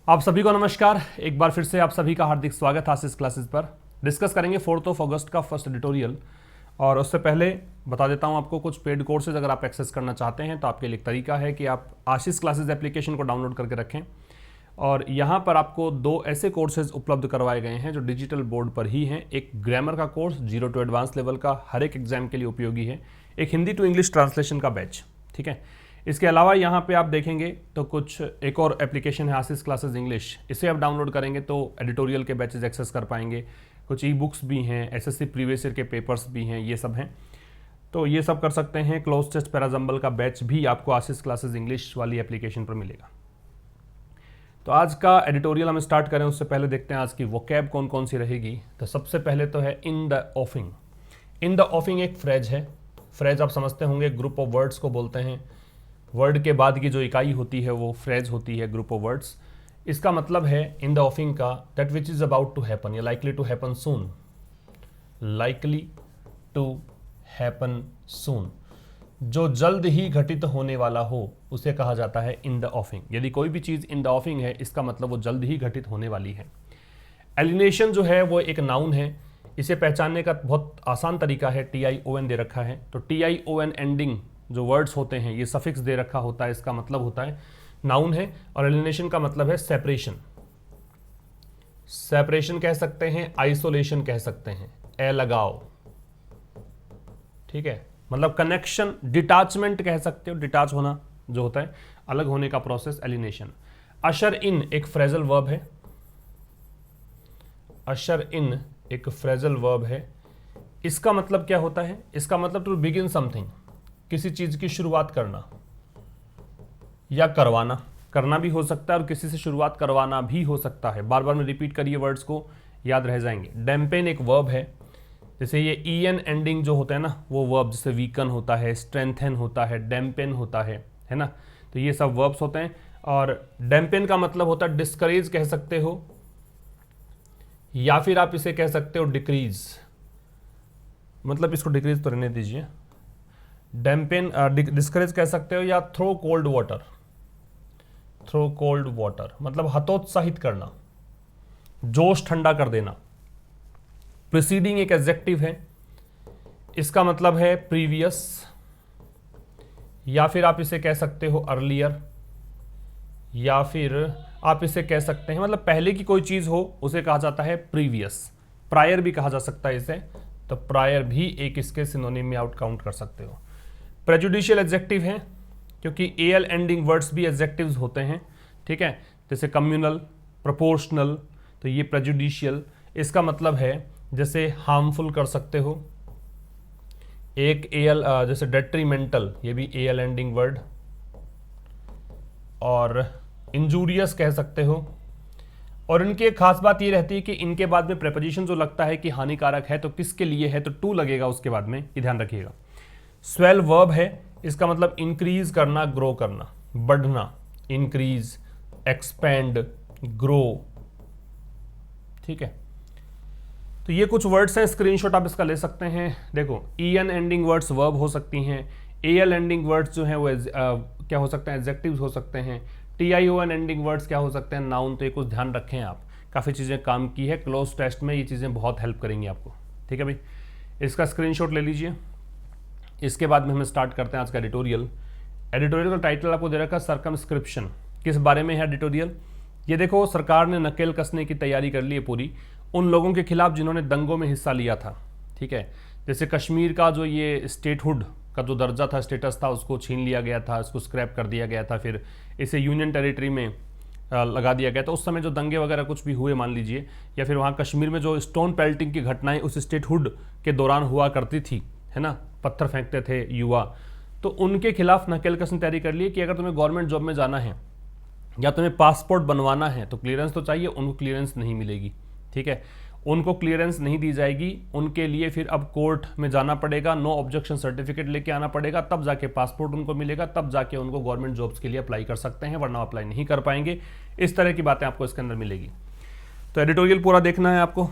आप सभी को नमस्कार। एक बार फिर से आप सभी का हार्दिक स्वागत है आशीष क्लासेस पर। डिस्कस करेंगे 4 अगस्त का फर्स्ट एडिटोरियल। और उससे पहले बता देता हूं आपको कुछ पेड कोर्सेज अगर आप एक्सेस करना चाहते हैं तो आपके लिए एक तरीका है कि आप आशीष क्लासेस एप्लीकेशन को डाउनलोड करके रखें। और यहाँ पर आपको 2 ऐसे कोर्सेज उपलब्ध करवाए गए हैं जो डिजिटल बोर्ड पर ही हैं। एक ग्रामर का कोर्स 0 to एडवांस लेवल का, हर एक एग्जाम के लिए उपयोगी है। एक हिंदी टू इंग्लिश ट्रांसलेशन का बैच, ठीक है। इसके अलावा यहाँ पे आप देखेंगे तो कुछ एक और एप्लीकेशन है आशीष क्लासेस इंग्लिश। इसे आप डाउनलोड करेंगे तो एडिटोरियल के बैचेज एक्सेस कर पाएंगे। कुछ ई बुक्स भी हैं, एसएससी प्रीवियस ईयर के पेपर्स भी हैं, ये सब हैं, तो ये सब कर सकते हैं। क्लोज टेस्ट पैराजम्बल का बैच भी आपको आशीष क्लासेस इंग्लिश वाली एप्लीकेशन पर मिलेगा। तो आज का एडिटोरियल हम स्टार्ट करें उससे पहले देखते हैं आज की वोकैब कौन कौन सी रहेगी। तो सबसे पहले तो है इन द ऑफिंग। इन द ऑफिंग एक फ्रेज है। फ्रेज आप समझते होंगे, ग्रुप ऑफ वर्ड्स को बोलते हैं। वर्ड के बाद की जो इकाई होती है वो फ्रेज होती है, ग्रुप ऑफ वर्ड्स। इसका मतलब है इन द ऑफिंग का that which is about to happen या likely to happen soon. Likely to happen soon, जो जल्द ही घटित होने वाला हो उसे कहा जाता है इन द ऑफिंग। यदि कोई भी चीज़ इन द ऑफिंग है इसका मतलब वो जल्द ही घटित होने वाली है। एलिनेशन जो है वो एक नाउन है। इसे पहचानने का बहुत आसान तरीका है, TION दे रखा है तो TION एंडिंग जो वर्ड्स होते हैं ये सफिक्स दे रखा होता है, इसका मतलब होता है नाउन है। और एलिनेशन का मतलब है सेपरेशन। सेपरेशन कह सकते हैं, आइसोलेशन कह सकते हैं, अलगाव, ठीक है। मतलब कनेक्शन, डिटैचमेंट कह सकते हो, डिटैच होना जो होता है, अलग होने का प्रोसेस एलिनेशन। अशर इन एक फ्रेजल वर्ब है। अशर इन एक फ्रेजल वर्ब है। इसका मतलब क्या होता है? इसका मतलब टू बिगिन समथिंग, किसी चीज की शुरुआत करना या करवाना। करना भी हो सकता है और किसी से शुरुआत करवाना भी हो सकता है। बार बार में रिपीट करिए, वर्ड्स को याद रह जाएंगे। डैम्पेन एक वर्ब है। जैसे ये EN एंडिंग जो होता है ना वो वर्ब, जैसे वीकन होता है, स्ट्रेंथन होता है, डैम्पेन होता है ना। तो ये सब वर्ब्स होते हैं। और डैम्पेन का मतलब होता है डिस्करेज कह सकते हो, या फिर आप इसे कह सकते हो डिक्रीज। मतलब इसको डिक्रीज तो रहने दीजिए। डैम्पेन डिस्करेज कह सकते हो, या throw cold water. Throw cold water मतलब हतोत्साहित करना, जोश ठंडा कर देना। प्रीसीडिंग एक एडजेक्टिव है। इसका मतलब है प्रीवियस, या फिर आप इसे कह सकते हो अर्लियर, या फिर आप इसे कह सकते हैं मतलब पहले की कोई चीज हो उसे कहा जाता है प्रीवियस। प्रायर भी कहा जा सकता है इसे, तो प्रायर भी एक इसके सिनोनिम में आउट काउंट कर सकते हो। प्रेजुडिशियल एडजेक्टिव है क्योंकि AL एंडिंग वर्ड्स भी एडजेक्टिव्स होते हैं, ठीक है। जैसे कम्युनल, प्रोपोर्शनल, तो ये प्रेजुडिशियल। इसका मतलब है जैसे हार्मफुल कर सकते हो। एक AL जैसे डेट्रीमेंटल, ये भी AL एंडिंग वर्ड। और इंजूरियस कह सकते हो। और इनकी एक खास बात ये रहती है कि इनके बाद में प्रेपोजिशन जो लगता है कि हानिकारक है तो किसके लिए है, तो टू लगेगा उसके बाद में, ये ध्यान रखिएगा। स्वेल वर्ब है। इसका मतलब इंक्रीज करना, ग्रो करना, बढ़ना, इंक्रीज, एक्सपेंड, ग्रो, ठीक है। तो ये कुछ वर्ड्स हैं, स्क्रीनशॉट आप इसका ले सकते हैं। देखो EN एंडिंग वर्ड्स वर्ब हो सकती हैं। AL एंडिंग वर्ड्स जो हैं वो क्या हो सकते हैं? एडजेक्टिव्स हो सकते हैं। TION एंडिंग वर्ड्स क्या हो सकते हैं? नाउन। तो ये कुछ ध्यान रखें आप, काफ़ी चीज़ें काम की है क्लोज टेस्ट में, ये चीज़ें बहुत हेल्प करेंगी आपको, ठीक है भाई। इसका स्क्रीनशॉट ले लीजिए। इसके बाद में हम स्टार्ट करते हैं आज का एडिटोरियल। एडिटोरियल का टाइटल आपको दे रखा है सर्कमस्क्रिप्शन। किस बारे में है एडिटोरियल? ये देखो, सरकार ने नकेल कसने की तैयारी कर ली है पूरी उन लोगों के खिलाफ जिन्होंने दंगों में हिस्सा लिया था, ठीक है। जैसे कश्मीर का जो ये स्टेटहुड का जो दर्जा था, स्टेटस था, उसको छीन लिया गया था, इसको स्क्रैप कर दिया गया था, फिर इसे यूनियन टेरिटरी में लगा दिया गया था। उस समय जो दंगे वगैरह कुछ भी हुए मान लीजिए, या फिर वहाँ कश्मीर में जो स्टोन पेल्टिंग की घटनाएं उस स्टेटहुड के दौरान हुआ करती थी, है ना, पत्थर फेंकते थे युवा, तो उनके खिलाफ नकेल कसने तैयारी कर ली कि अगर तुम्हें गवर्नमेंट जॉब में जाना है या तुम्हें पासपोर्ट बनवाना है तो क्लियरेंस तो चाहिए, उनको क्लियरेंस नहीं मिलेगी, ठीक है। उनको क्लियरेंस नहीं दी जाएगी, उनके लिए फिर अब कोर्ट में जाना पड़ेगा, नो ऑब्जेक्शन सर्टिफिकेट लेके आना पड़ेगा, तब जाके पासपोर्ट उनको मिलेगा, तब जाके उनको गवर्नमेंट जॉब्स के लिए अप्लाई कर सकते हैं, वरना अप्लाई नहीं कर पाएंगे। इस तरह की बातें आपको इसके अंदर मिलेगी। तो एडिटोरियल पूरा देखना है आपको,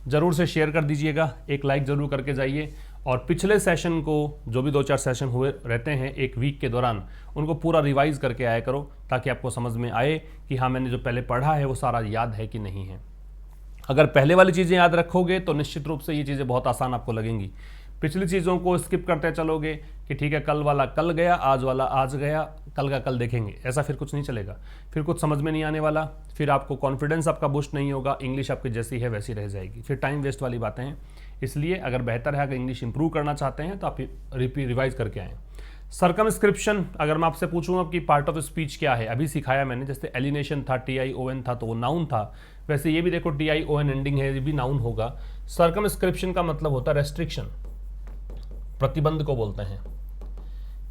ज़रूर से शेयर कर दीजिएगा, एक लाइक ज़रूर करके जाइए। और पिछले सेशन को जो भी 2-4 सेशन हुए रहते हैं एक वीक के दौरान, उनको पूरा रिवाइज करके आया करो, ताकि आपको समझ में आए कि हाँ मैंने जो पहले पढ़ा है वो सारा याद है कि नहीं है। अगर पहले वाली चीज़ें याद रखोगे तो निश्चित रूप से ये चीज़ें बहुत आसान आपको लगेंगी। पिछली चीज़ों को स्किप करते चलोगे कि ठीक है कल वाला कल गया, आज वाला आज गया, कल का कल देखेंगे, ऐसा फिर कुछ नहीं चलेगा, फिर कुछ समझ में नहीं आने वाला, फिर आपको कॉन्फिडेंस आपका बूस्ट नहीं होगा, इंग्लिश आपकी जैसी है वैसी रह जाएगी, फिर टाइम वेस्ट वाली बातें हैं। इसलिए अगर बेहतर है, अगर इंग्लिश इंप्रूव करना चाहते हैं तो आप रिवाइज करके आएँ। सर्कमस्क्रिप्शन, अगर मैं आपसे पूछूंगा कि पार्ट ऑफ स्पीच क्या है, अभी सिखाया मैंने, जैसे एलिनेशन था, TION था तो वो नाउन था, वैसे ये भी देखो TION एंडिंग है, ये भी नाउन होगा। सर्कमस्क्रिप्शन का मतलब होता है रेस्ट्रिक्शन, प्रतिबंध को बोलते हैं,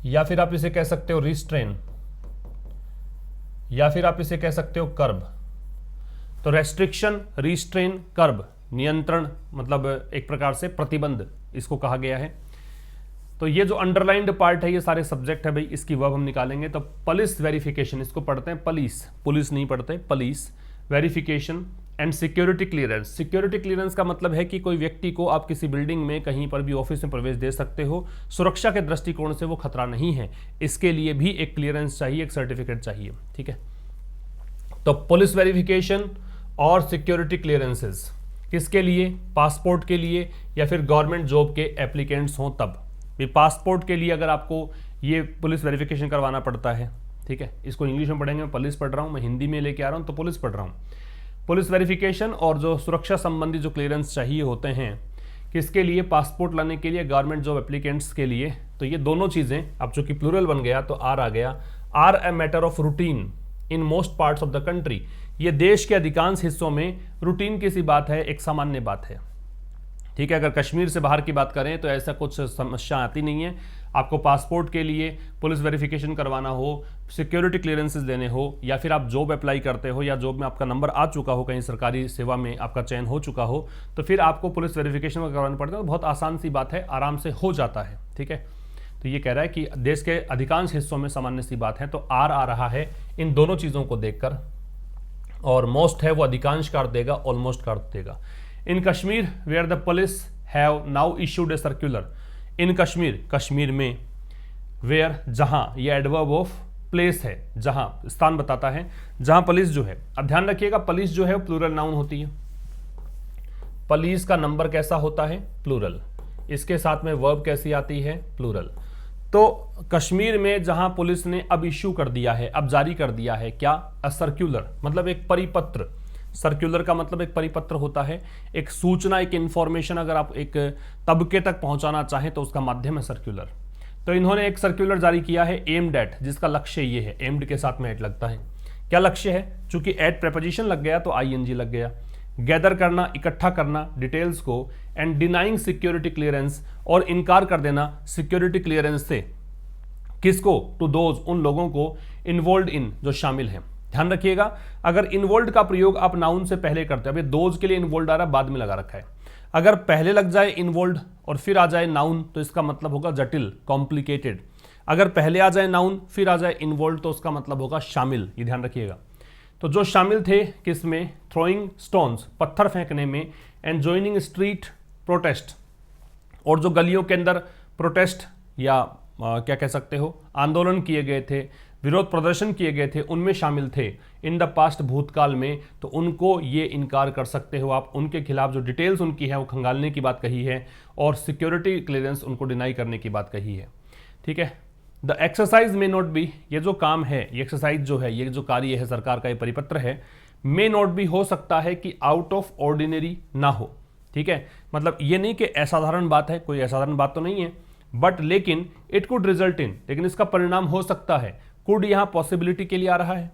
या फिर आप इसे कह सकते हो रिस्ट्रेन, या फिर आप इसे कह सकते हो कर्ब। तो रेस्ट्रिक्शन, रिस्ट्रेन, कर्ब, नियंत्रण, मतलब एक प्रकार से प्रतिबंध इसको कहा गया है। तो ये जो अंडरलाइंड पार्ट है ये सारे सब्जेक्ट है भाई, इसकी वर्ब हम निकालेंगे। तो पुलिस वेरिफिकेशन, इसको पढ़ते हैं पुलिस, पुलिस नहीं पढ़ते, police verification and security clearance. Security clearance का मतलब है कि कोई व्यक्ति को आप किसी बिल्डिंग में कहीं पर भी ऑफिस में प्रवेश दे सकते हो, सुरक्षा के दृष्टिकोण से वो खतरा नहीं है, इसके लिए भी एक क्लियरेंस चाहिए, एक सर्टिफिकेट चाहिए, ठीक है। तो पुलिस वेरिफिकेशन और सिक्योरिटी क्लियरेंसेस किसके लिए? पासपोर्ट के लिए या फिर गवर्नमेंट जॉब के एप्लीकेंट्स हों तब। पासपोर्ट के लिए अगर आपको ये पुलिस वेरिफिकेशन करवाना पड़ता है, ठीक है, इसको इंग्लिश में पढ़ेंगे, मैं पुलिस पढ़ रहा हूँ, मैं हिंदी में लेके आ रहा हूँ तो पुलिस पढ़ रहा हूँ। पुलिस वेरिफिकेशन और जो सुरक्षा संबंधी जो क्लियरेंस चाहिए होते हैं, किसके लिए? पासपोर्ट लाने के लिए, गवर्नमेंट जॉब एप्लीकेंट्स के लिए। तो ये दोनों चीज़ें, अब चूंकि प्लूरल बन गया तो आर आ गया, are a matter of routine in most parts of the country. ये देश के अधिकांश हिस्सों में रूटीन की सी बात है, एक सामान्य बात है, ठीक है। अगर कश्मीर से बाहर की बात करें तो ऐसा कुछ समस्या आती नहीं है। आपको पासपोर्ट के लिए पुलिस वेरिफिकेशन करवाना हो, सिक्योरिटी क्लियरेंसेस देने हो, या फिर आप जॉब अप्लाई करते हो या जॉब में आपका नंबर आ चुका हो, कहीं सरकारी सेवा में आपका चयन हो चुका हो, तो फिर आपको पुलिस वेरिफिकेशन करवाना पड़ता है। तो बहुत आसान सी बात है, आराम से हो जाता है, ठीक है। तो ये कह रहा है कि देश के अधिकांश हिस्सों में सामान्य सी बात है, तो आर आ रहा है इन दोनों चीज़ों को देखकर, और मोस्ट है वो अधिकांश का अर्थ देगा, ऑलमोस्ट का अर्थ देगा। In Kashmir where the police have now issued a circular. In Kashmir, Kashmir में, वेयर जहां, ये एडवर्ब ऑफ प्लेस है, जहां, स्थान बताता है, जहां पुलिस जो है। अब ध्यान रखिएगा, पुलिस जो है वो प्लूरल नाउन होती है। पुलिस का नंबर कैसा होता है? प्लूरल। इसके साथ में वर्ब कैसी आती है? प्लूरल। तो कश्मीर में जहां पुलिस ने अब इश्यू कर दिया है, अब जारी कर दिया है, क्या? अ सर्क्यूलर, मतलब एक परिपत्र। सर्क्यूलर का मतलब एक परिपत्र होता है, एक सूचना, एक इंफॉर्मेशन अगर आप एक तबके तक पहुंचाना चाहें तो उसका माध्यम है सर्क्यूलर। तो इन्होंने एक सर्क्यूलर जारी किया है एम्ड एट, जिसका लक्ष्य ये है, एम्ड के साथ में एट लगता है। क्या लक्ष्य है? चूंकि एट प्रेपोजिशन लग गया तो ING लग गया। गैदर करना, इकट्ठा करना डिटेल्स को, एंड डिनाइंग सिक्योरिटी क्लियरेंस, और इनकार कर देना सिक्योरिटी क्लियरेंस से। किसको? टू दोज, उन लोगों को, इन्वॉल्व इन, जो शामिल हैं। ध्यान रखिएगा, अगर इन्वॉल्व का प्रयोग आप नाउन से पहले करते हैं, अभी दोज के लिए इन्वॉल्व आ रहा है, बाद में लगा रखा है। अगर पहले लग जाए इन्वॉल्व और फिर आ जाए नाउन तो इसका मतलब होगा जटिल, कॉम्प्लिकेटेड। अगर पहले आ जाए नाउन फिर आ जाए इन्वॉल्व तो उसका मतलब होगा शामिल। ये ध्यान रखिएगा। तो जो शामिल थे किसमें? थ्रोइंग स्टोन्स, पत्थर फेंकने में, एंड जॉइनिंग स्ट्रीट प्रोटेस्ट, और जो गलियों के अंदर प्रोटेस्ट या क्या कह सकते हो, आंदोलन किए गए थे, विरोध प्रदर्शन किए गए थे, उनमें शामिल थे इन द पास्ट, भूतकाल में, तो उनको ये इनकार कर सकते हो आप। उनके खिलाफ जो डिटेल्स उनकी है वो खंगालने की बात कही है, और सिक्योरिटी क्लियरेंस उनको डिनाई करने की बात कही है, ठीक है। The exercise may not be, ये जो काम है, ये एक्सरसाइज जो है, ये जो कार्य है सरकार का, ये परिपत्र है, मे नॉट बी, हो सकता है कि आउट ऑफ ऑर्डिनरी ना हो, ठीक है। मतलब ये नहीं कि असाधारण बात है, कोई असाधारण बात तो नहीं है, बट लेकिन इट कुड रिजल्ट इन, लेकिन इसका परिणाम हो सकता है। कुड यहां पॉसिबिलिटी के लिए आ रहा है,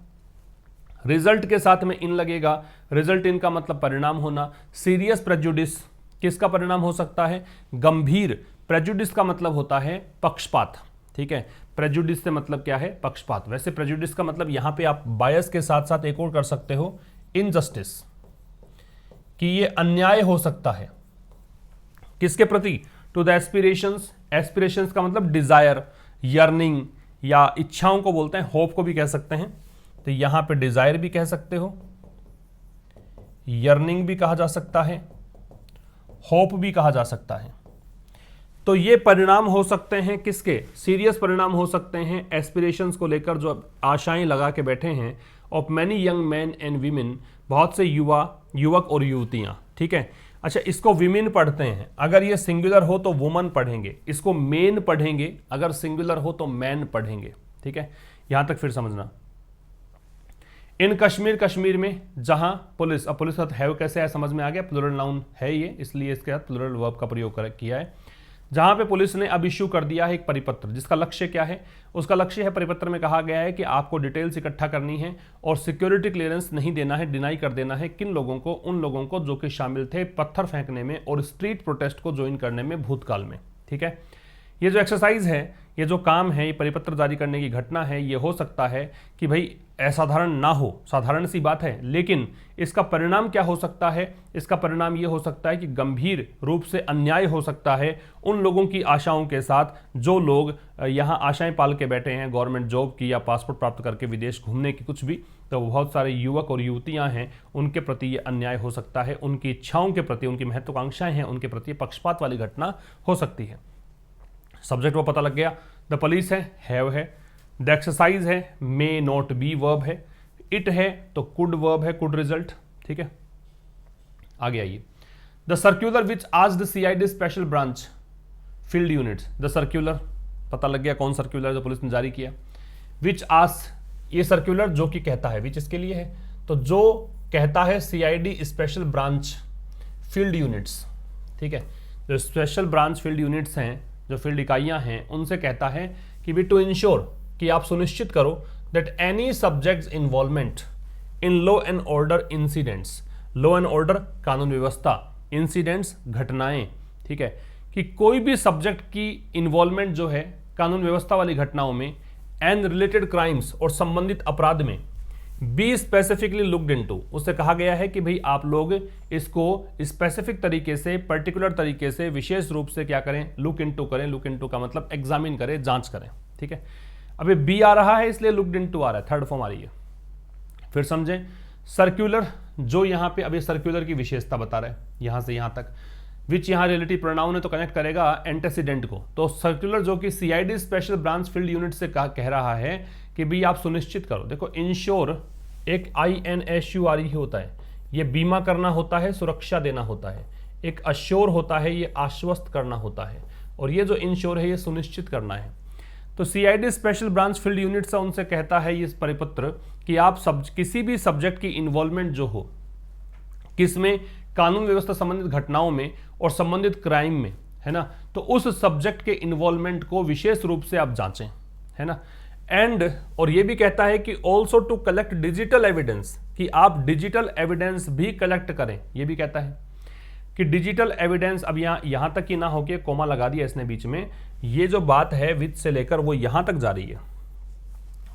रिजल्ट के साथ में इन लगेगा, रिजल्ट इन का मतलब परिणाम होना। सीरियस प्रेजुडिस, किसका परिणाम हो सकता है? गंभीर। प्रेजुडिस का मतलब होता है पक्षपात, ठीक है। प्रेजुडिस से मतलब क्या है? पक्षपात। वैसे प्रेजुडिस का मतलब यहां पे आप बायस के साथ साथ एक और कर सकते हो, इनजस्टिस, कि ये अन्याय हो सकता है। किसके प्रति? To the aspirations. एस्पिरेशंस का मतलब डिजायर, यर्निंग, या इच्छाओं को बोलते हैं, होप को भी कह सकते हैं। तो यहां पे डिजायर भी कह सकते हो, यर्निंग भी कहा जा सकता है, होप भी कहा जा सकता है। तो ये परिणाम हो सकते हैं किसके, सीरियस परिणाम हो सकते हैं एस्पिरेशंस को लेकर, जो आशाएं लगा के बैठे हैं of many young man and women, बहुत से युवक और युवतियां। ठीक है, अच्छा इसको विमेन पढ़ते हैं, अगर ये सिंगुलर हो तो वुमन पढ़ेंगे, इसको मेन पढ़ेंगे, अगर सिंगुलर हो तो मैन पढ़ेंगे। ठीक है, यहां तक फिर समझना। इन कश्मीर में जहां पुलिस, अब पुलिस का हैव कैसे है समझ में आ गया, प्लूरल नाउन है ये, इसलिए इसके साथ प्लूरल वर्ब का प्रयोग किया है। जहां पे पुलिस ने अब इश्यू कर दिया है एक परिपत्र, जिसका लक्ष्य क्या है, उसका लक्ष्य है, परिपत्र में कहा गया है कि आपको डिटेल्स इकट्ठा करनी है और सिक्योरिटी क्लियरेंस नहीं देना है, डिनाई कर देना है किन लोगों को, उन लोगों को जो कि शामिल थे पत्थर फेंकने में और स्ट्रीट प्रोटेस्ट को ज्वाइन करने में भूतकाल में। ठीक है, ये जो एक्सरसाइज है, ये जो काम है, ये परिपत्र जारी करने की घटना है, ये हो सकता है कि भाई असाधारण ना हो, साधारण सी बात है, लेकिन इसका परिणाम क्या हो सकता है, इसका परिणाम ये हो सकता है कि गंभीर रूप से अन्याय हो सकता है उन लोगों की आशाओं के साथ जो लोग यहाँ आशाएं पाल के बैठे हैं गवर्नमेंट जॉब की या पासपोर्ट प्राप्त करके विदेश घूमने की, कुछ भी, तो बहुत सारे युवक और युवतियां हैं, उनके प्रति ये अन्याय हो सकता है, उनकी इच्छाओं के प्रति, उनकी महत्वाकांक्षाएं हैं, उनके प्रति पक्षपात वाली घटना हो सकती है। सब्जेक्ट वो पता लग गया, द पुलिस है, हैव है, द एक्सरसाइज है, मे नॉट बी वर्ब है, इट है तो कुड वर्ब है, कुड रिजल्ट। ठीक है, आगे आइए। द सर्क्यूलर विच आज the CID special branch field units, the circular पता लग गया कौन सर्क्यूलर जो पुलिस ने जारी किया। विच आज, ये सर्क्यूलर जो कि कहता है, विच इसके लिए है, तो जो कहता है CID special branch field units. ठीक है, जो स्पेशल ब्रांच फील्ड यूनिट्स हैं, जो फील्ड इकाइयां हैं, उनसे कहता है कि वी टू इंश्योर, कि आप सुनिश्चित करो that any subjects involvement in law and order incidents, law and order कानून व्यवस्था, इंसिडेंट्स घटनाएं, ठीक है, कि कोई भी सब्जेक्ट की इन्वॉल्वमेंट जो है कानून व्यवस्था वाली घटनाओं में एंड रिलेटेड क्राइम्स और संबंधित अपराध में बी स्पेसिफिकली लुक्ड इनटू, उससे कहा गया है कि भाई आप लोग इसको स्पेसिफिक तरीके से, पर्टिकुलर तरीके से, विशेष रूप से क्या करें, लुक इनटू करें। लुक इनटू का मतलब एग्जामिन करें, जांच करें। ठीक है, अभी बी आ रहा है इसलिए लुक्ड इनटू आ रहा है, थर्ड फॉर्म आ रही है। फिर समझें, सर्क्यूलर, जो यहां पे अभी सर्क्यूलर की विशेषता बता रहे हैं यहां से यहां तक, विच यहां रिलेटिव प्रोनाउन है तो कनेक्ट करेगा एंटेसिडेंट को। तो सर्क्यूलर जो कि CID special branch field unit से कह रहा है कि भाई आप सुनिश्चित करो, देखो इंश्योर एक INSURE ही होता है, ये बीमा करना होता है, सुरक्षा देना होता है। एक अश्योर होता है, ये आश्वस्त करना होता है, और ये जो इंश्योर है ये सुनिश्चित करना है। तो CID special branch field unit से उनसे कहता है ये परिपत्र कि आप किसी भी सब्जेक्ट की इन्वॉल्वमेंट जो हो, किसमें, कानून व्यवस्था संबंधित घटनाओं में और संबंधित क्राइम में, है ना, तो उस सब्जेक्ट के इन्वॉल्वमेंट को विशेष रूप से आप जांचें, है ना। एंड, और ये भी कहता है कि also to collect digital evidence, कि आप डिजिटल एविडेंस भी कलेक्ट करें। ये भी कहता है कि डिजिटल एविडेंस, अब यहां तक ही ना हो के कोमा लगा दिया इसने बीच में, ये जो बात है विद से लेकर वो यहां तक जा रही है,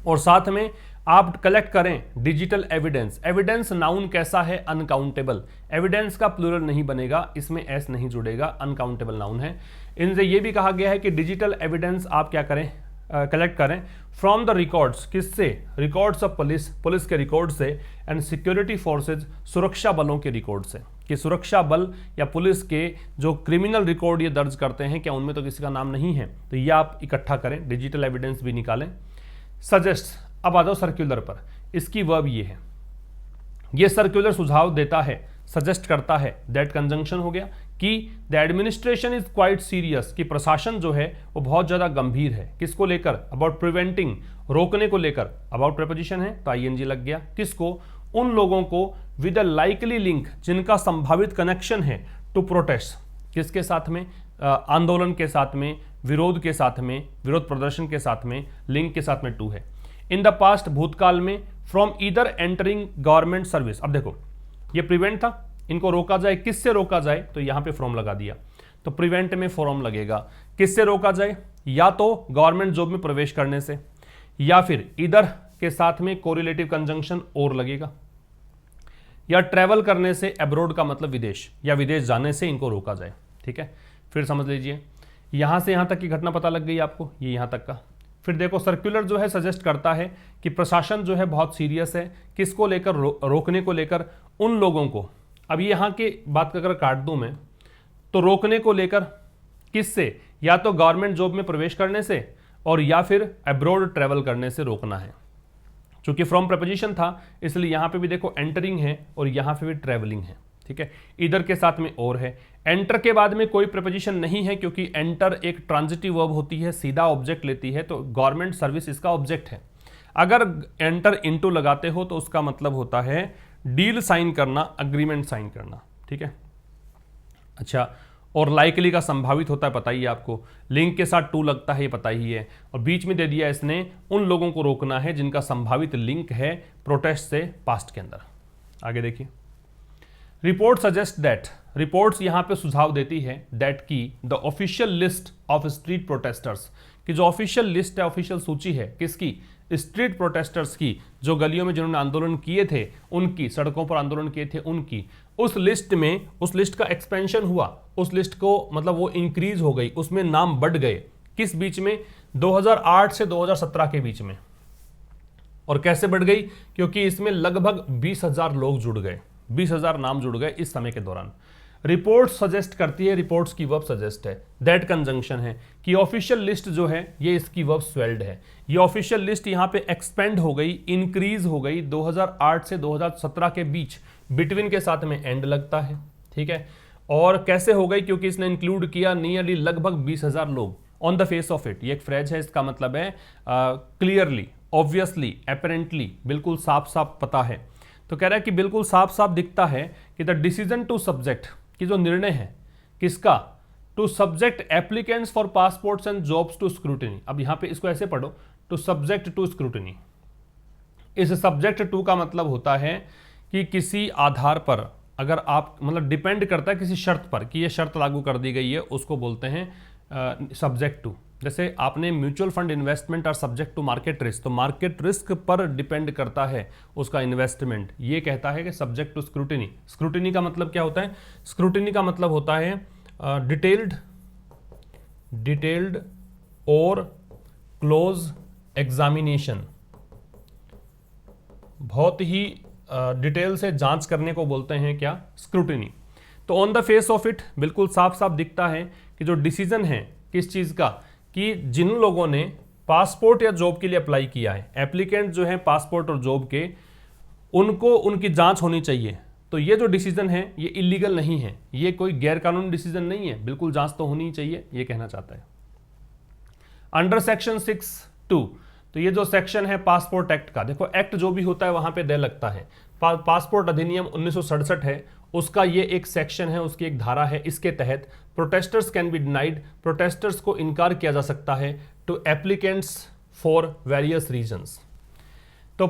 और साथ में आप कलेक्ट करें डिजिटल एविडेंस। एविडेंस नाउन कैसा है, अनकाउंटेबल, एविडेंस का प्लूरल नहीं बनेगा, इसमें एस नहीं जुड़ेगा, अनकाउंटेबल नाउन है। इनसे यह भी कहा गया है कि डिजिटल एविडेंस आप क्या करें, कलेक्ट करें फ्रॉम द रिकॉर्ड्स, किससे, रिकॉर्ड्स ऑफ पुलिस, पुलिस के रिकॉर्ड से, एंड सिक्योरिटी फोर्सेज, सुरक्षा बलों के रिकॉर्ड से, कि सुरक्षा बल या पुलिस के जो क्रिमिनल रिकॉर्ड ये दर्ज करते हैं, क्या उनमें तो किसी का नाम नहीं है, तो ये आप इकट्ठा करें, डिजिटल एविडेंस भी निकालें। सजेस्ट, अब आ जाओ सर्क्यूलर पर, इसकी वर्ब ये है, ये सर्क्यूलर सुझाव देता है, सजेस्ट करता है, दैट कंजंक्शन हो गया, कि the administration is quite serious, कि प्रशासन जो है वो बहुत ज्यादा गंभीर है, किसको लेकर, अबाउट प्रिवेंटिंग, रोकने को लेकर, अबाउट प्रेपोजिशन है तो ING लग गया, किसको, उन लोगों को, विद अ लाइकली लिंक, जिनका संभावित कनेक्शन है, टू प्रोटेस्ट, किसके साथ में, आंदोलन के साथ में, विरोध के साथ में, विरोध प्रदर्शन के साथ में, लिंक के साथ में टू है। इन द पास्ट, भूतकाल में, from either entering government service, अब देखो ये प्रिवेंट था, इनको रोका जाए, किससे रोका जाए, तो यहां पे फ्रॉम लगा दिया, तो प्रिवेंट में फ्रॉम लगेगा, किससे रोका जाए, या तो गवर्नमेंट जॉब में प्रवेश करने से, या फिर इधर के साथ में कोरिलेटिव कंजंक्शन और लगेगा, या ट्रैवल करने से, एब्रोड का मतलब विदेश, या विदेश जाने से इनको रोका जाए। ठीक है, फिर समझ लीजिए, यहां से यहां तक की घटना पता लग गई आपको, ये यहां तक का। फिर देखो सर्कुलर जो है सजेस्ट करता है कि प्रशासन जो है बहुत सीरियस है, किसको लेकर, रोकने को लेकर, उन लोगों को, अब यहाँ की बात अगर काट दूं मैं, तो रोकने को लेकर किससे, या तो गवर्नमेंट जॉब में प्रवेश करने से और या फिर अब्रॉड ट्रैवल करने से रोकना है। चूंकि फ्रॉम प्रपोजिशन था इसलिए यहां पे भी देखो एंटरिंग है और यहां पे भी ट्रैवलिंग है, ठीक है। इधर के साथ में और है, एंटर के बाद में कोई प्रपोजिशन नहीं है क्योंकि एंटर एक ट्रांजिटिव वर्ब होती है, सीधा ऑब्जेक्ट लेती है, तो गवर्नमेंट सर्विस इसका ऑब्जेक्ट है। अगर एंटर इनटू लगाते हो तो उसका मतलब होता है डील साइन करना, अग्रीमेंट साइन करना, ठीक है। अच्छा, और लाइकली का संभावित होता है पता ही है आपको, लिंक के साथ टू लगता है ये पता ही है, और बीच में दे दिया इसने उन लोगों को रोकना है जिनका संभावित लिंक है प्रोटेस्ट से पास्ट के अंदर। आगे देखिए, रिपोर्ट सजेस्ट दैट, रिपोर्ट्स यहां पे सुझाव देती है दैट की the official list of street protesters, कि जो ऑफिशियल लिस्ट है, ऑफिशियल सूची है किसकी, स्ट्रीट प्रोटेस्टर्स की, जो गलियों में जिन्होंने आंदोलन किए थे उनकी, सड़कों पर आंदोलन किए थे उनकी, उस लिस्ट में, उस लिस्ट का एक्सपेंशन हुआ, उस लिस्ट को मतलब वो इंक्रीज हो गई, उसमें नाम बढ़ गए, किस बीच में, 2008 से 2017 के बीच में। और कैसे बढ़ गई, क्योंकि इसमें लगभग 20,000 लोग जुड़ गए, 20,000 नाम जुड़ गए इस समय के दौरान। रिपोर्ट सजेस्ट करती है, रिपोर्ट्स की वर्ब सजेस्ट है, दैट कंजंक्शन है कि ऑफिशियल लिस्ट जो है ये इसकी वर्ब स्वेल्ड है, ये ऑफिशियल लिस्ट यहाँ पे एक्सपेंड हो गई, इंक्रीज हो गई 2008 से 2017 के बीच, बिटवीन के साथ में एंड लगता है, ठीक है। और कैसे हो गई, क्योंकि इसने इंक्लूड किया नियरली लगभग 20,000 लोग on the face of it. ये एक फ्रेज है, इसका मतलब है क्लियरली, ऑब्वियसली, एपरेंटली, बिल्कुल साफ साफ पता है। तो कह रहा है कि बिल्कुल साफ साफ दिखता है कि द डिसीजन टू सब्जेक्ट, कि जो निर्णय है किसका, to subject applicants for passports and jobs to scrutiny. अब यहां पे इसको ऐसे पढ़ो, टू सब्जेक्ट टू स्क्रूटिनी। इस सब्जेक्ट टू का मतलब होता है कि किसी आधार पर, अगर आप मतलब डिपेंड करता है किसी शर्त पर कि ये शर्त लागू कर दी गई है, उसको बोलते हैं सब्जेक्ट टू। जैसे आपने म्यूचुअल फंड इन्वेस्टमेंट और सब्जेक्ट टू मार्केट रिस्क, तो मार्केट रिस्क पर डिपेंड करता है उसका इन्वेस्टमेंट, ये कहता है कि सब्जेक्ट टू स्क्रूटिनी। स्क्रूटिनी का मतलब क्या होता है, स्क्रूटिनी का मतलब होता है डिटेल्ड और क्लोज एग्जामिनेशन, बहुत ही डिटेल से जांच करने को बोलते हैं क्या, स्क्रूटिनी। तो on the face of it बिल्कुल साफ साफ दिखता है कि जो डिसीजन है किस चीज का, कि जिन लोगों ने पासपोर्ट या जॉब के लिए अप्लाई किया है, एप्लीकेंट जो है पासपोर्ट और जॉब के, उनको उनकी जांच होनी चाहिए। तो ये जो डिसीजन है ये इलीगल नहीं है, ये कोई गैर कानूनी डिसीजन नहीं है, बिल्कुल जांच तो होनी ही चाहिए, ये कहना चाहता है। अंडर सेक्शन 6(2), तो ये जो सेक्शन है पासपोर्ट एक्ट का, देखो एक्ट जो भी होता है वहां पे दे लगता है। पासपोर्ट अधिनियम 1967 है, उसका ये एक सेक्शन है, उसकी एक धारा है, इसके तहत protesters can be denied, protesters को इनकार किया जा सकता है to applicants for various reasons. तो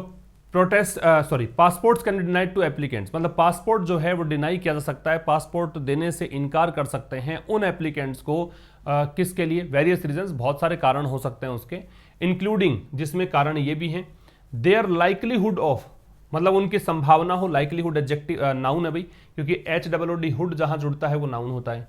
passports can be denied to applicants, मतलब पासपोर्ट जो है वो डिनाई किया जा सकता है, पासपोर्ट देने से इनकार कर सकते हैं उन एप्लीकेंट्स को, किसके लिए, वेरियस रीजंस, बहुत सारे कारण हो सकते हैं उसके, इंक्लूडिंग, जिसमें कारण ये भी हैं, देयर लाइकलीहुड ऑफ, मतलब उनकी संभावना हो, लाइकलीहुड एडजेक्टिव नाउन है भाई, क्योंकि HOOD हुड जहां जुड़ता है वो नाउन होता है,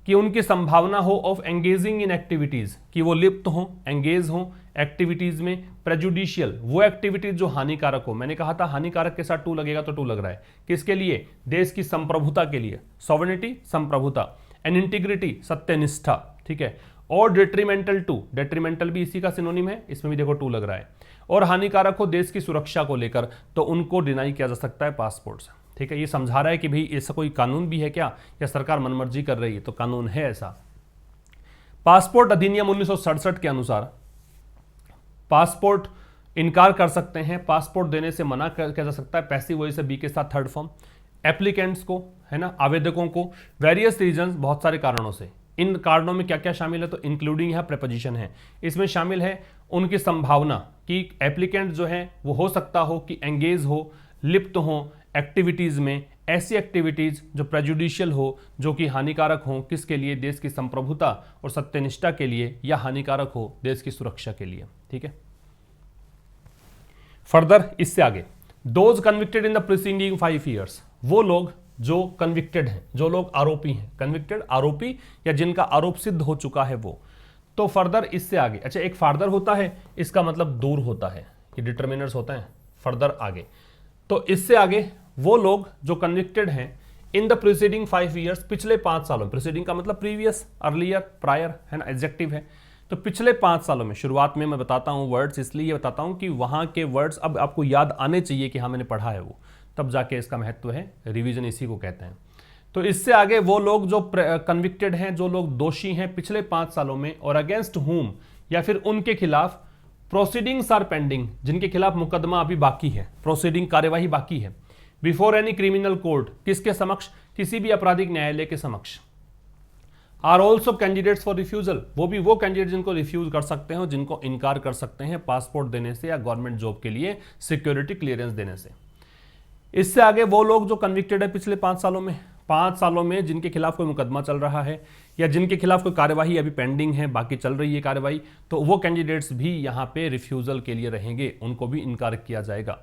कि उनकी संभावना हो ऑफ एंगेजिंग इन एक्टिविटीज, कि वो लिप्त हो, एंगेज हो एक्टिविटीज में, प्रेजुडिशियल, वो एक्टिविटीज जो हानिकारक हो, मैंने कहा था हानिकारक के साथ टू लगेगा तो टू लग रहा है, किसके लिए, देश की संप्रभुता के लिए, सॉवरेनिटी, संप्रभुता, एंड इंटीग्रिटी, सत्यनिष्ठा, ठीक है। और डेट्रीमेंटल टू, डेट्रीमेंटल भी इसी का सिनोनिम है, इसमें भी देखो टू लग रहा है, और हानिकारक हो देश की सुरक्षा को लेकर, तो उनको डिनाई किया जा सकता है पासपोर्ट से, ठीक है। ये समझा रहा है कि भाई ऐसा कोई कानून भी है क्या, या सरकार मनमर्जी कर रही है, तो कानून है ऐसा। पासपोर्ट अधिनियम 1967 के अनुसार पासपोर्ट इनकार कर सकते हैं, पासपोर्ट देने से मना किया जा सकता है, पैसिव वॉइस से बी के साथ थर्ड फॉर्म, एप्लीकेंट्स को, है ना, आवेदकों को, वेरियस रीजंस, बहुत सारे कारणों से। इन कारणों में क्या क्या शामिल है, तो इंक्लूडिंग यहां प्रीपोजिशन है, इसमें शामिल है उनकी संभावना कि एप्लीकेंट जो है वो हो सकता हो कि एंगेज हो, लिप्त हो एक्टिविटीज में, ऐसी एक्टिविटीज जो प्रेजुडिशियल हो, जो कि हानिकारक हो, किसके लिए, देश की संप्रभुता और सत्यनिष्ठा के लिए, या हानिकारक हो देश की सुरक्षा के लिए, ठीक है। फर्दर इससे आगे, those convicted in the preceding 5 years, वो लोग जो कन्विक्टेड हैं, जो लोग आरोपी हैं, कन्विक्टेड आरोपी या जिनका आरोप सिद्ध हो चुका है वो। तो फर्दर इससे आगे, अच्छा एक फार्दर होता है, इसका मतलब दूर होता है, ये डिटर्मिनर्स होते हैं, फर्दर आगे। तो इससे आगे वो लोग जो कन्विक्टेड हैं इन द प्रीसीडिंग 5 ईयर्स, पिछले 5 सालों, प्रीसीडिंग का मतलब प्रीवियस, अर्लियर, प्रायर है ना, एडजेक्टिव है। तो पिछले 5 सालों में, शुरुआत में मैं बताता हूँ वर्ड्स, इसलिए बताता हूँ कि वहाँ के वर्ड्स अब आपको याद आने चाहिए कि हाँ मैंने पढ़ा है वो, तब जाके इसका महत्व है, रिवीजन इसी को कहते हैं। तो इससे आगे वो लोग जो कन्विक्टेड हैं, जो लोग दोषी हैं पिछले 5 सालों में, और अगेंस्ट हुम या फिर उनके खिलाफ प्रोसीडिंग्स आर पेंडिंग, जिनके खिलाफ मुकदमा अभी बाकी है, प्रोसीडिंग कार्यवाही बाकी है, बिफोर एनी क्रिमिनल कोर्ट, किसके समक्ष, किसी भी आपराधिक न्यायालय के समक्ष, are also candidates for refusal, वो भी वो कैंडिडेट जिनको रिफ्यूज कर सकते हैं, जिनको इनकार कर सकते हैं पासपोर्ट देने से या गवर्नमेंट जॉब के लिए सिक्योरिटी क्लियरेंस देने से। इससे आगे वो लोग जो कन्विक्टेड है पिछले 5 सालों में, 5 सालों में जिनके खिलाफ कोई मुकदमा चल रहा है या जिनके खिलाफ कोई कार्यवाही अभी पेंडिंग है, बाकी चल रही है कार्यवाही, तो वो कैंडिडेट्स भी यहाँ पे रिफ्यूजल के लिए रहेंगे, उनको भी इनकार किया जाएगा।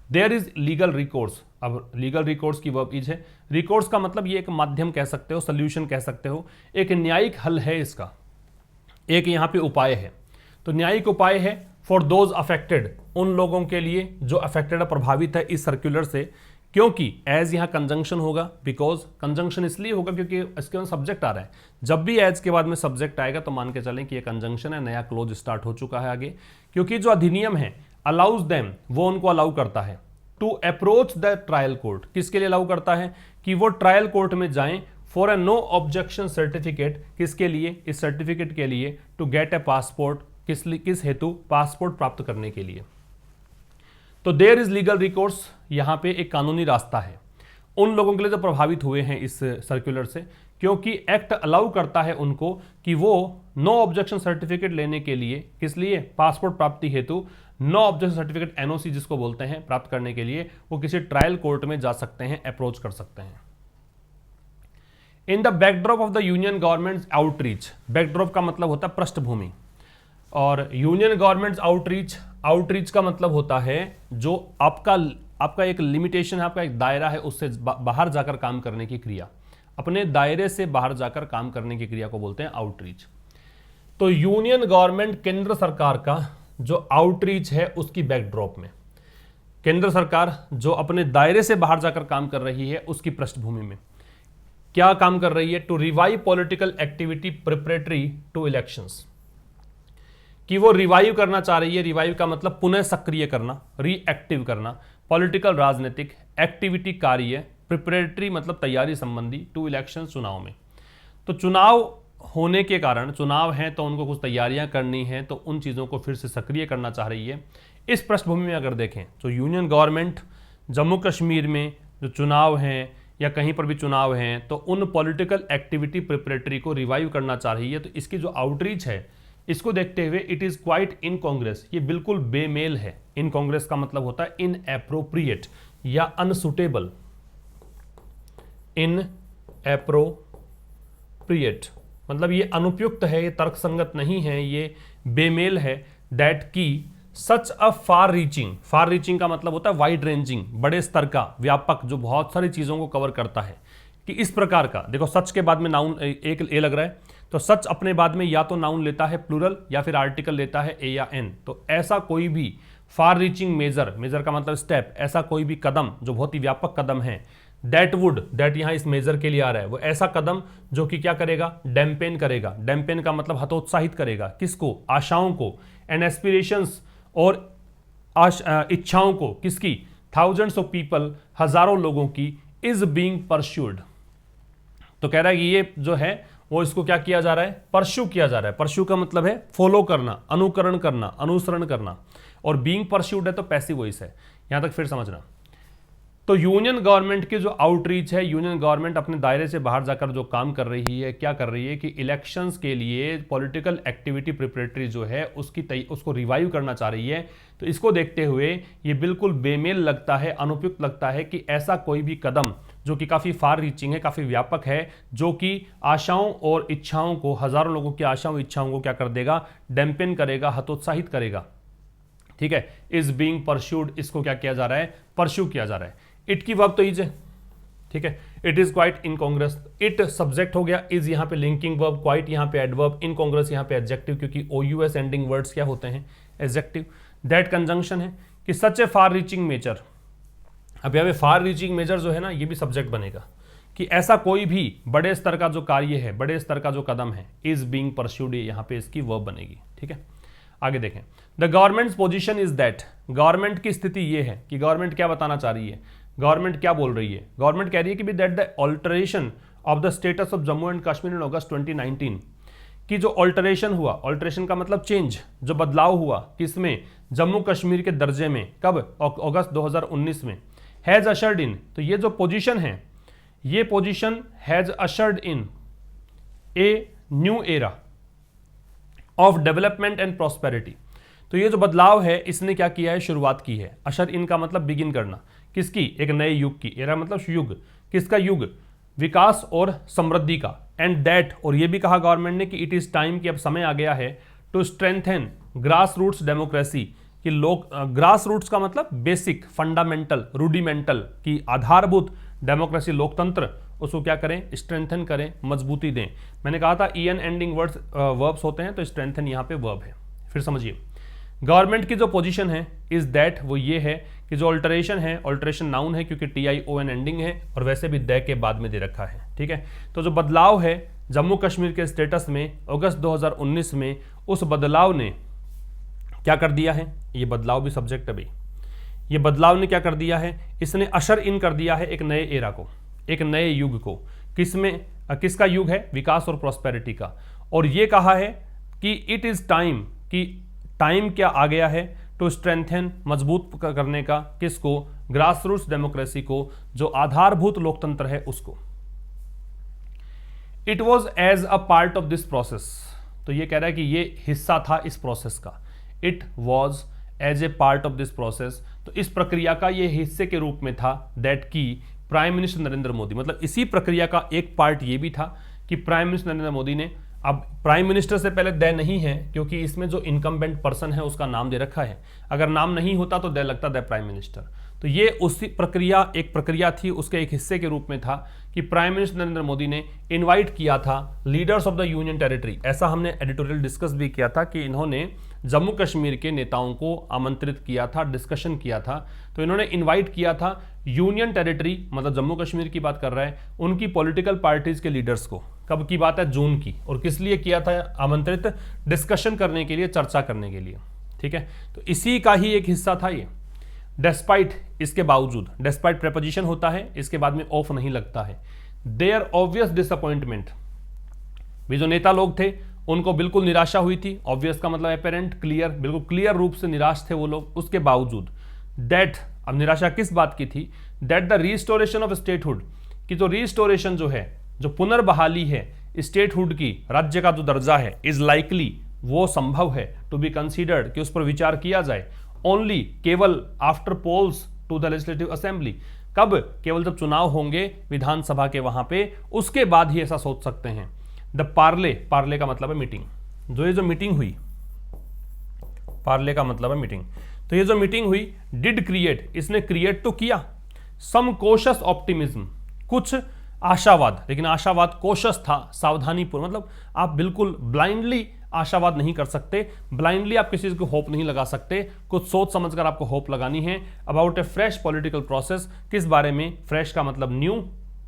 देयर इज लीगल रिकोर्स, अब लीगल रिकोर्स की वर्ब इज है, रिकोर्स का मतलब ये एक माध्यम कह सकते हो, सोल्यूशन कह सकते हो, एक न्यायिक हल है इसका, एक यहाँ पे उपाय है। तो न्यायिक उपाय है फॉर दोज अफेक्टेड, उन लोगों के लिए जो अफेक्टेड है, प्रभावित है इस सर्कुलर से, क्योंकि एज यहाँ कंजंक्शन होगा, बिकॉज कंजंक्शन इसलिए होगा क्योंकि इसके अंदर सब्जेक्ट आ रहा है। जब भी एज के बाद में सब्जेक्ट आएगा तो मान के चलें कि ये कंजंक्शन है, नया क्लोज स्टार्ट हो चुका है आगे, क्योंकि जो अधिनियम है अलाउज देम, वो उनको अलाउ करता है to approach the trial court, किसके लिए अलाउ करता है कि वो ट्रायल कोर्ट में जाएं for a no objection certificate, किसके लिए, इस सर्टिफिकेट के लिए, टू गेट ए पासपोर्ट, किस हेतु, पासपोर्ट प्राप्त करने के लिए। तो देयर इज लीगल रिकोर्स, यहां पे एक कानूनी रास्ता है उन लोगों के लिए जो प्रभावित हुए हैं इस सर्कुलर से, क्योंकि एक्ट अलाउ करता है उनको कि वो नो ऑब्जेक्शन सर्टिफिकेट लेने के लिए, किस लिए, पासपोर्ट प्राप्ति हेतु, नो ऑब्जेक्शन सर्टिफिकेट एनओसी जिसको बोलते हैं, प्राप्त करने के लिए वो किसी ट्रायल कोर्ट में जा सकते हैं, अप्रोच कर सकते हैं। In the backdrop of the union government outreach, backdrop का मतलब होता है पृष्ठभूमि, और यूनियन गवर्नमेंट आउटरीच, आउटरीच का मतलब होता है जो आपका एक लिमिटेशन है, आपका एक दायरा है, उससे बाहर जाकर काम करने की क्रिया, अपने दायरे से बाहर जाकर काम करने की क्रिया को बोलते हैं आउटरीच। तो यूनियन गवर्नमेंट, केंद्र सरकार का जो आउटरीच है उसकी बैकड्रॉप में, केंद्र सरकार जो अपने दायरे से बाहर जाकर काम कर रही है उसकी पृष्ठभूमि में क्या काम कर रही है, to revive political activity preparatory to elections, कि वो रिवाइव करना चाह रही है, रिवाइव का मतलब पुनः सक्रिय करना, रीएक्टिव करना, पॉलिटिकल राजनीतिक एक्टिविटी कार्य, प्रिपरेटरी मतलब तैयारी संबंधी, टू इलेक्शन चुनाव में। तो चुनाव होने के कारण, चुनाव है तो उनको कुछ तैयारियां करनी है, तो उन चीज़ों को फिर से सक्रिय करना चाह रही है। इस पृष्ठभूमि में अगर देखें तो यूनियन गवर्नमेंट जम्मू कश्मीर में जो चुनाव हैं या कहीं पर भी चुनाव हैं तो उन पॉलिटिकल एक्टिविटी प्रिपरेटरी को रिवाइव करना चाह रही है। तो इसकी जो आउटरीच है इसको देखते हुए इट इज क्वाइट इन कांग्रेस, ये बिल्कुल बेमेल है। इन कांग्रेस का मतलब होता है इन एप्रोप्रिएट या अनसुटेबल, इन एप्रोप्रिएट मतलब ये अनुपयुक्त है, ये तर्कसंगत नहीं है, ये बेमेल है। दैट की सच अ फार रीचिंग, फार रीचिंग का मतलब होता है वाइड रेंजिंग, बड़े स्तर का, व्यापक, जो बहुत सारी चीजों को कवर करता है, कि इस प्रकार का, देखो सच के बाद में नाउन एक ए लग रहा है, तो सच अपने बाद में या तो नाउन लेता है प्लूरल या फिर आर्टिकल लेता है ए या एन। तो ऐसा कोई भी फार रीचिंग मेजर, मेजर का मतलब स्टेप, ऐसा कोई भी कदम जो बहुत ही व्यापक कदम है, दैट वुड, दैट यहां इस मेजर के लिए आ रहा है, वो ऐसा कदम जो कि क्या करेगा, डैम्पेन करेगा। डैम्पेन का मतलब हतोत्साहित करेगा, किसको, आशाओं को, एंड एस्पिरेशंस और इच्छाओं को, किसकी, थाउजेंड्स ऑफ पीपल, हजारों लोगों की, इज बीइंग परस्यूड। तो कह रहा है कि ये जो है वो इसको क्या किया जा रहा है, परस्यू किया जा रहा है। परस्यू का मतलब है फॉलो करना, अनुकरण करना, अनुसरण करना, और बीइंग परस्यूड है तो पैसिव वॉइस है। यहां तक फिर समझना। तो यूनियन गवर्नमेंट की जो आउटरीच है, यूनियन गवर्नमेंट अपने दायरे से बाहर जाकर जो काम कर रही है, क्या कर रही है कि इलेक्शंस के लिए पॉलिटिकल एक्टिविटी प्रिपरेटरी जो है उसको रिवाइव करना चाह रही है। तो इसको देखते हुए ये बिल्कुल बेमेल लगता है, अनुपयुक्त लगता है कि ऐसा कोई भी कदम जो कि काफ़ी फार रीचिंग है, काफ़ी व्यापक है, जो कि आशाओं और इच्छाओं को, हजारों लोगों की आशाओं इच्छाओं को क्या कर देगा, डैम्पेन करेगा, हतोत्साहित करेगा। ठीक है, इज बीइंग परस्यूड, इसको क्या किया जा रहा है, परस्यू किया जा रहा है। इट की वर्ब तो इज है, ठीक है, it is quite in Congress, it subject हो गया, इज यहां पे लिंकिंग वर्ब, क्वाइट यहां पे एडवर्ब, इन कांग्रेस यहां पे एडजेक्टिव, क्योंकि ओयूएस एंडिंग वर्ड्स क्या होते हैं, एडजेक्टिव। दैट कंजंक्शन है कि सच ए फार रीचिंग मेजर, अब यहाँ पे फार रीचिंग मेजर जो है ना, ये भी सब्जेक्ट बनेगा कि ऐसा कोई भी बड़े स्तर का जो कार्य है, बड़े स्तर का जो कदम है, इज बीइंग परस्यूड, यहाँ पे इसकी वर्ब बनेगी। ठीक है, आगे देखें। The governments position is that, government की स्थिति ये है कि गवर्नमेंट क्या बताना चाह रही है, गवर्नमेंट क्या बोल रही है, गवर्नमेंट कह रही है कि that the alteration of the status of Jammu and Kashmir in August 2019, कि जो ऑल्टरेशन हुआ, ऑल्टरेशन का मतलब चेंज, जो बदलाव हुआ किसमें, जम्मू कश्मीर के दर्जे में, कब, अगस्त 2019 में, हैज अशर्ड इन, तो ये जो पोजीशन है, ये position has ushered in a new era of development and prosperity, तो ये जो बदलाव है इसने क्या किया है, शुरुआत की है। अशर इन का मतलब बिगिन करना, किसकी, एक नए युग की, एरा मतलब युग, किसका युग, विकास और समृद्धि का। एंड दैट, और ये भी कहा गवर्नमेंट ने कि इट इज टाइम, कि अब समय आ गया है, to strengthen grass roots democracy, कि लोग, ग्रास रूट्स का मतलब बेसिक, फंडामेंटल, रूडिमेंटल, की आधारभूत डेमोक्रेसी, लोकतंत्र, उसको क्या करें, स्ट्रेंथन करें, मजबूती दें। मैंने कहा था ईएन एंडिंग वर्ड्स वर्ब्स होते हैं, तो स्ट्रेंथन यहाँ पे वर्ब है। फिर समझिए, गवर्नमेंट की जो पोजीशन है इज दैट, वो ये है कि जो ऑल्टरेशन है, ऑल्टरेशन नाउन है क्योंकि TION एंडिंग है और वैसे भी द के बाद में दे रखा है। ठीक है, तो जो बदलाव है जम्मू कश्मीर के स्टेटस में अगस्त 2019 में, उस बदलाव ने क्या कर दिया है, ये बदलाव भी सब्जेक्ट है भाई, ये बदलाव ने क्या कर दिया है, इसने अशर इन कर दिया है एक नए एरा को, एक नए युग को, किसमें, किसका युग है, विकास और प्रॉस्पेरिटी का। और ये कहा है कि इट इज टाइम, कि टाइम क्या आ गया है, टू स्ट्रेंथन, मजबूत करने का, किसको, ग्रास रूट्स डेमोक्रेसी को, जो आधारभूत लोकतंत्र है उसको। It was as a part of this process, तो ये कह रहा है कि ये हिस्सा था इस प्रोसेस का, it was as a part of this process, तो इस प्रक्रिया का ये हिस्से के रूप में था, दैट की प्राइम मिनिस्टर नरेंद्र मोदी, मतलब इसी प्रक्रिया का एक पार्ट ये भी था कि प्राइम मिनिस्टर नरेंद्र मोदी ने, अब प्राइम मिनिस्टर से पहले द नहीं है क्योंकि इसमें जो इनकम्बेंट पर्सन है उसका नाम दे रखा है, अगर नाम नहीं होता तो द लगता द प्राइम मिनिस्टर, तो ये उसी प्रक्रिया, एक प्रक्रिया थी, उसके एक हिस्से के रूप में था कि प्राइम मिनिस्टर नरेंद्र मोदी ने इनवाइट किया था leaders of the union territory, ऐसा हमने एडिटोरियल डिस्कस भी किया था कि इन्होंने जम्मू कश्मीर के नेताओं को आमंत्रित किया था, डिस्कशन किया था, तो इन्होंने इनवाइट किया था यूनियन टेरिटरी, मतलब जम्मू कश्मीर की बात कर रहा है, उनकी पॉलिटिकल पार्टीज के लीडर्स को, कब की बात है, जून की, और किस लिए किया था आमंत्रित, डिस्कशन करने के लिए, चर्चा करने के लिए। ठीक है, तो इसी का ही एक हिस्सा था ये। डेस्पाइट, इसके बावजूद, डेस्पाइट प्रेपोजिशन होता है, इसके बाद में ऑफ नहीं लगता है। देयर ऑब्वियस डिसअपॉइंटमेंट, भी जो नेता लोग थे उनको बिल्कुल निराशा हुई थी, ऑब्वियस का मतलब अपेरेंट, क्लियर, बिल्कुल क्लियर रूप से निराश थे वो लोग, उसके बावजूद दैट, अब निराशा किस बात की थी, that the restoration of statehood, कि जो रीस्टोरेशन जो है, जो पुनर्बहाली है स्टेटहुड की, राज्य का जो दर्जा है, इज लाइकली, वो संभव है, टू बी कंसीडर्ड, कि उस पर विचार किया जाए, ओनली, केवल, after polls to the legislative assembly, कब, केवल जब चुनाव होंगे विधानसभा के वहां पे, उसके बाद ही ऐसा सोच सकते हैं। द पार्ले, पार्ले का मतलब है मीटिंग, ये जो मीटिंग हुई, पार्ले का मतलब है मीटिंग, तो ये जो मीटिंग हुई, डिड क्रिएट, इसने क्रिएट तो किया, सम कॉशियस ऑप्टिमिज्म, कुछ आशावाद, लेकिन आशावाद कॉशियस था, सावधानीपूर्ण, मतलब आप बिल्कुल ब्लाइंडली आशावाद नहीं कर सकते, ब्लाइंडली आप किसी चीज को होप नहीं लगा सकते, कुछ सोच समझकर आपको होप लगानी है। About A fresh political process, किस बारे में, फ्रेश का मतलब न्यू,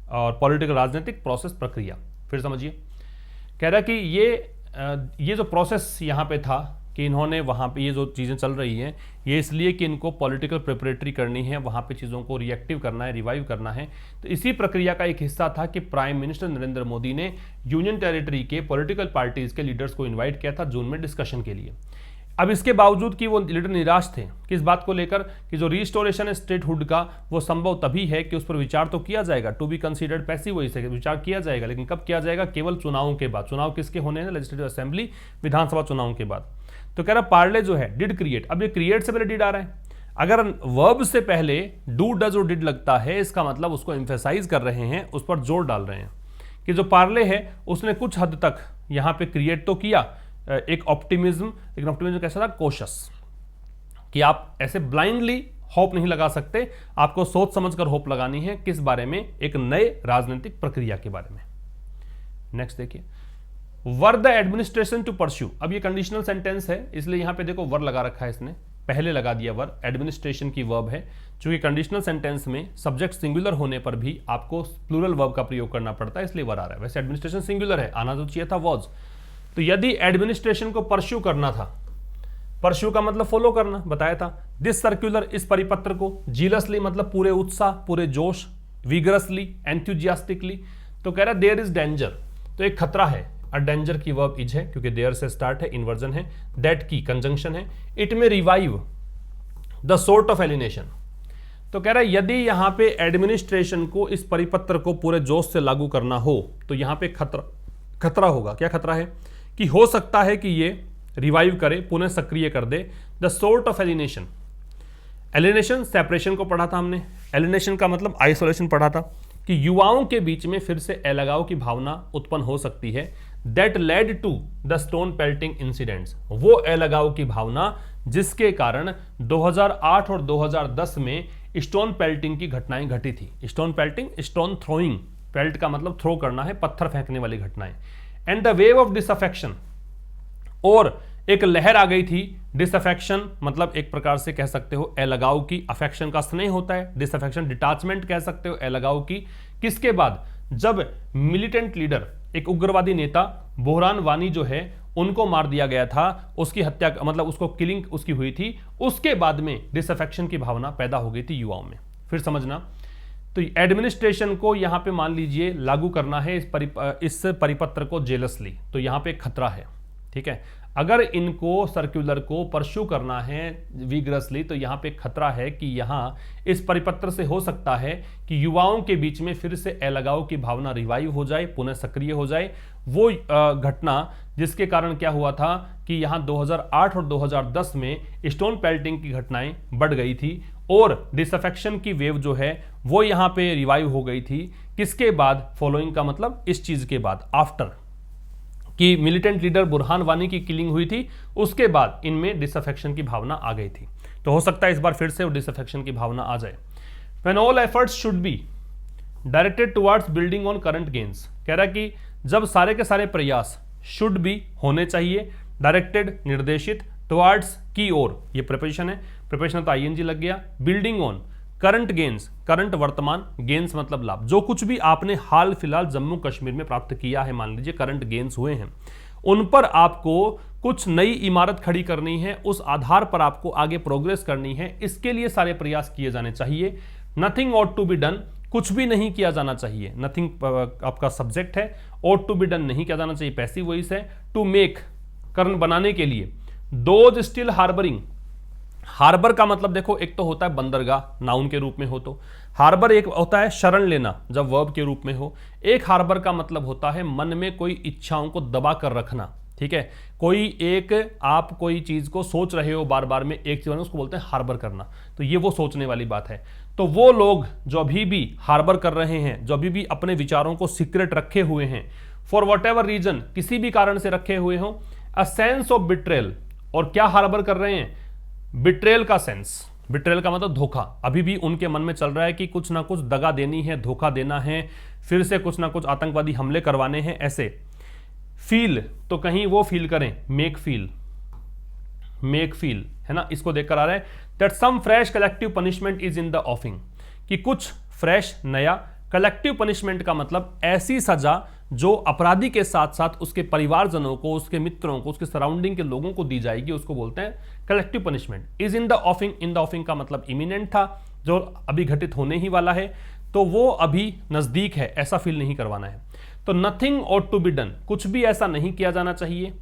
और पॉलिटिकल राजनीतिक प्रोसेस, प्रक्रिया। फिर समझिए, कह रहा कि ये जो प्रोसेस यहाँ पे था कि इन्होंने वहाँ पे ये जो चीज़ें चल रही हैं, ये इसलिए कि इनको पॉलिटिकल प्रिपरेटरी करनी है, वहाँ पे चीज़ों को रिएक्टिव करना है, रिवाइव करना है, तो इसी प्रक्रिया का एक हिस्सा था कि प्राइम मिनिस्टर नरेंद्र मोदी ने यूनियन टेरिटरी के पॉलिटिकल पार्टीज के लीडर्स को इन्वाइट किया था जून में डिस्कशन के लिए। अब इसके बावजूद कि वो लीडर निराश थे, किस बात को लेकर, कि जो रिस्टोरेशन है स्टेटहुड का, वो संभव तभी है कि उस पर विचार तो किया जाएगा, टू बी कंसीडर्ड पैसिव, वही से विचार किया जाएगा, लेकिन कब किया जाएगा, केवल चुनावों के बाद। चुनाव किसके होने हैं, लेजिस्लेटिव असेंबली, विधानसभा चुनावों के बाद। तो कह रहा पार्ले जो है, डिड क्रिएट, अब ये क्रिएट से पहले डिड आ रहा है, अगर वर्ब से पहले डू, डज और डिड लगता है, इसका मतलब उसको एम्फेसाइज कर रहे हैं, उस पर जोर डाल रहे हैं कि जो पार्ले है उसने कुछ हद तक यहाँ पे क्रिएट तो किया एक ऑप्टिमिज्म, लेकिन ऑप्टिमिज्म कैसा था, कॉशियस, कि आप ऐसे ब्लाइंडली होप नहीं लगा सकते, आपको सोच समझकर होप लगानी है, किस बारे में, एक नए राजनीतिक प्रक्रिया के बारे में। नेक्स्ट देखिए, were the administration to pursue, अब ये कंडीशनल सेंटेंस है, इसलिए यहां पे देखो वर लगा रखा है इसने, पहले लगा दिया वर्ब, एडमिनिस्ट्रेशन की वर्ब है। चूंकि कंडीशनल सेंटेंस में सब्जेक्ट सिंगुलर होने पर भी आपको प्लूरल वर्ब का प्रयोग करना पड़ता है, इसलिए वर आ रहा है। वैसे एडमिनिस्ट्रेशन सिंगुलर है, आना तो चाहिए था वॉज। तो यदि एडमिनिस्ट्रेशन को परस्यू करना था, परस्यू का मतलब फॉलो करना, बताया था। दिस सर्कुलर, इस परिपत्र को, जीलसली मतलब पूरे उत्साह, पूरे जोश, विगरसली, एंथुजियास्टिकली। तो कह रहा है देयर इज डेंजर, तो एक खतरा है। अ डेंजर की वर्ब इज है क्योंकि देयर से स्टार्ट है, इन्वर्जन है। दैट की कंजंक्शन है। इट में revive the sort of alienation. तो कह रहा है यदि यहां पे एडमिनिस्ट्रेशन को, इस परिपत्र को पूरे जोश से लागू करना हो तो यहां पे खतरा होगा। क्या खतरा है? कि हो सकता है कि ये रिवाइव करे, पुनः सक्रिय कर दे the sort of alienation. Alienation separation को पढ़ा था हमने, एलिनेशन का मतलब आइसोलेशन पढ़ा था, कि युवाओं के बीच में फिर से अलगाव की भावना उत्पन्न हो सकती है। That led to the stone pelting incidents, वो अलगाव की भावना जिसके कारण 2008 और 2010 में स्टोन पेल्टिंग की घटनाएं घटी थी। Stone pelting, stone throwing, peeled का मतलब थ्रो करना है, पत्थर फेंकने वाली घटनाएं। And the wave of disaffection, और एक लहर आ गई थी। डिसअफेक्शन मतलब एक प्रकार से कह सकते हो अलगाव की, अफेक्शन का स्नेह होता है, डिसअफेक्शन डिटैचमेंट कह सकते हो अलगाव की। किसके बाद? जब मिलिटेंट लीडर, एक उग्रवादी नेता बुरहान वानी जो है उनको मार दिया गया था, उसकी हत्या मतलब उसको किलिंग उसकी हुई थी, उसके बाद में डिसअफेक्शन की भावना पैदा हो गई थी युवाओं में। फिर समझना, तो एडमिनिस्ट्रेशन को यहां पे मान लीजिए लागू करना है इस परिपत्र को जेलसली, तो यहां पे खतरा है। ठीक है, अगर इनको सर्कुलर को परस्यू करना है विग्रसली, तो यहां पे खतरा है कि यहां इस परिपत्र से हो सकता है कि युवाओं के बीच में फिर से अलगाव की भावना रिवाइव हो जाए, पुनः सक्रिय हो जाए। वो घटना जिसके कारण क्या हुआ था कि यहां 2008 और 2010 में स्टोन पेल्टिंग की घटनाएं बढ़ गई थी और डिसअफेक्शन की वेव जो है वो यहां पे रिवाइव हो गई थी। किसके बाद? फॉलोइंग का मतलब इस चीज के बाद, आफ्टर कि मिलिटेंट लीडर बुरहान वानी की किलिंग हुई थी, उसके बाद इनमें डिसअफेक्शन की भावना आ गई थी। तो हो सकता है इस बार फिर से वो डिसअफेक्शन की भावना आ जाए। When all efforts should be directed towards building on current gains, कह रहा है कि जब सारे के सारे प्रयास शुड बी होने चाहिए, डायरेक्टेड निर्देशित, टुवर्ड्स की ओर, ये प्रिपोजिशन है, प्रिपोजिशन तो आईएनजी लग गया, building on current gains, current वर्तमान, गेन्स मतलब लाभ, जो कुछ भी आपने हाल फिलहाल जम्मू कश्मीर में प्राप्त किया है, मान लीजिए करंट गेन्स हुए हैं, उन पर आपको कुछ नई इमारत खड़ी करनी है, उस आधार पर आपको आगे प्रोग्रेस करनी है, इसके लिए सारे प्रयास किए जाने चाहिए। Nothing ought to be done, कुछ भी नहीं किया जाना चाहिए। नथिंग आपका सब्जेक्ट है, ऑट टू बी डन नहीं किया जाना चाहिए, पैसिव वॉइस है। टू मेक, कर्ण बनाने के लिए। दोज स्टिल हार्बरिंग, हार्बर का मतलब देखो, एक तो होता है बंदरगाह, नाउन के रूप में हो तो हार्बर, एक होता है शरण लेना जब वर्ब के रूप में हो। एक हार्बर का मतलब होता है मन में कोई इच्छाओं को दबा कर रखना। ठीक है, कोई एक आप कोई चीज को सोच रहे हो बार बार में, एक चीज उसको बोलते हैं हार्बर करना। तो ये वो सोचने वाली बात है। तो वो लोग जो अभी भी हार्बर कर रहे हैं, जो अभी भी अपने विचारों को सीक्रेट रखे हुए हैं, फॉर वट एवर रीजन, किसी भी कारण से रखे हुए हो, अ सेंस ऑफ बिट्रेल, और क्या हार्बर कर रहे हैं? बिट्रेल का सेंस, बिट्रेल का मतलब धोखा। अभी भी उनके मन में चल रहा है कि कुछ ना कुछ दगा देनी है, धोखा देना है, फिर से कुछ ना कुछ आतंकवादी हमले करवाने हैं, ऐसे। फील, तो कहीं वो फील करें, मेक फील, मेक फील है ना, इसको देखकर आ रहा है that some fresh collective punishment is in the offing, कि कुछ फ्रेश नया, कलेक्टिव पनिशमेंट का मतलब ऐसी सजा जो अपराधी के साथ साथ उसके परिवारजनों को, उसके मित्रों को, उसके सराउंडिंग के लोगों को दी जाएगी, उसको बोलते हैं collective punishment. Is in the offing, in the offing का मतलब इमिनेंट था, जो अभी घटित होने ही वाला है, तो वो अभी नजदीक है, ऐसा फील नहीं करवाना है। तो nothing ought to be done, कुछ भी ऐसा नहीं किया जाना चाहिए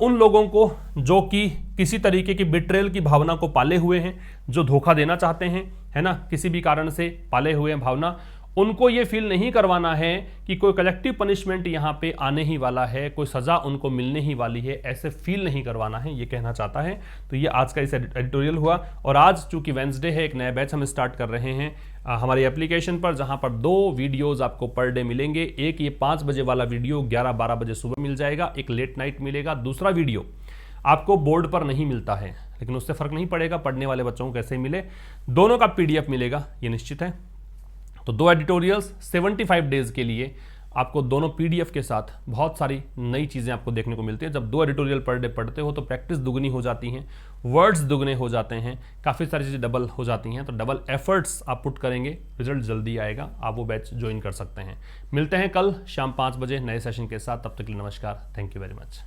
उन लोगों को जो कि किसी तरीके की बिट्रेल की भावना को पाले हुए हैं, जो धोखा देना चाहते हैं, है ना, किसी भी कारण से पाले हुए हैं भावना, उनको ये फील नहीं करवाना है कि कोई कलेक्टिव पनिशमेंट यहाँ पे आने ही वाला है, कोई सजा उनको मिलने ही वाली है, ऐसे फील नहीं करवाना है, ये कहना चाहता है। तो ये आज का इस एडिटोरियल हुआ। और आज चूंकि वेंसडे है, एक नया बैच हम स्टार्ट कर रहे हैं हमारी एप्लीकेशन पर, जहां पर 2 वीडियोस आपको पर डे मिलेंगे। एक ये 5 बजे वाला वीडियो 11-12 बजे सुबह मिल जाएगा, एक लेट नाइट मिलेगा। दूसरा वीडियो आपको बोर्ड पर नहीं मिलता है, लेकिन उससे फर्क नहीं पड़ेगा, पढ़ने वाले बच्चों को कैसे मिले, दोनों का PDF मिलेगा, ये निश्चित है। तो 2 एडिटोरियल्स 75 डेज के लिए आपको दोनों PDF के साथ बहुत सारी नई चीज़ें आपको देखने को मिलती हैं। जब 2 एडिटोरियल पर डे पढ़ते हो तो प्रैक्टिस दुगनी हो जाती हैं, वर्ड्स दुगने हो जाते हैं, काफ़ी सारी चीज़ें डबल हो जाती हैं। तो डबल एफर्ट्स आप पुट करेंगे, रिजल्ट जल्दी आएगा, आप वो बैच ज्वाइन कर सकते हैं। मिलते हैं कल शाम 5 बजे नए सेशन के साथ, तब तक के लिए नमस्कार, थैंक यू वेरी मच।